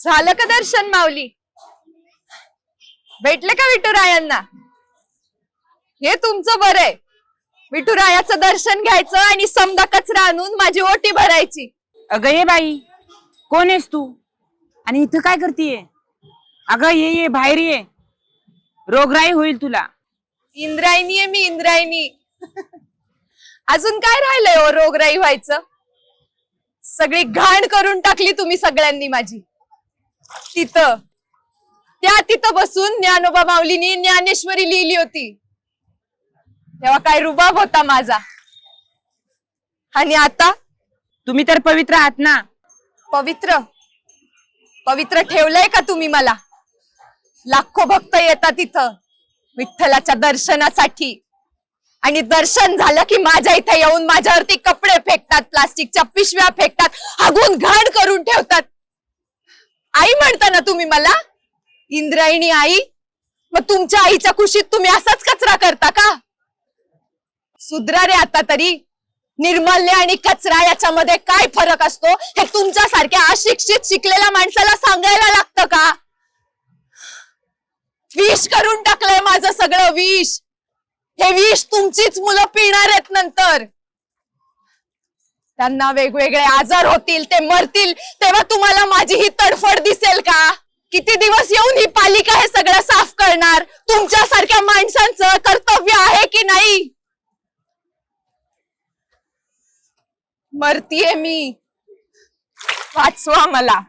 झालं का दर्शन माऊली? भेटले का विठुरायांना? हे तुमचं बरं आहे. विठुरायाचं दर्शन घ्यायचं आणि समदा कचरा आणून माझी ओटी भरायची. अगं ये बाई, कोण आहेस तू आणि इथं काय करतीये? अगं ये बाहेर ये, रोगराई होईल तुला. इंद्रायणी आहे मी, इंद्रायणी. अजून काय राहिलंय हो रोगराई व्हायचं? सगळी घाण करून टाकली तुम्ही सगळ्यांनी माझी. तिथं बसून ज्ञानोबा माऊलीनी ज्ञानेश्वरी लिहिली होती, तेव्हा काय रुबाब होता माझा. आणि आता तुम्ही तर पवित्र आहात ना. पवित्र पवित्र ठेवलंय का तुम्ही मला? लाखो भक्त येतात इथं विठ्ठलाच्या दर्शनासाठी, आणि दर्शन झालं की माझ्या इथे येऊन माझ्यावरती कपडे फेकतात, प्लास्टिकच्या पिशव्या फेकतात, हागून घाण करून ठेवतात. आई म्हणता ना तुम्ही मला, इंद्रायणी आई. मग तुमच्या आईच्या कुशीत तुम्ही असाच कचरा करता का? सुधरा रे आता तरी. निर्मल्य आणि कचरा याच्यामध्ये काय फरक असतो हे तुमच्यासारख्या अशिक्षित शिकलेल्या माणसाला सांगायला लागतं का? विष करून टाकलंय माझं सगळं, विष. हे विष तुमचीच मुलं पिणार आहेत नंतर. त्यांना वेगवेगळे आजार होतील, ते मरतील, तेव्हा तुम्हाला माझी ही तडफड दिसेल का? किती दिवस येऊन ही पालिका हे सगळं साफ करणार? तुमच्यासारख्या माणसांचं कर्तव्य आहे की नाही? मरतीये मी, वाचवा मला.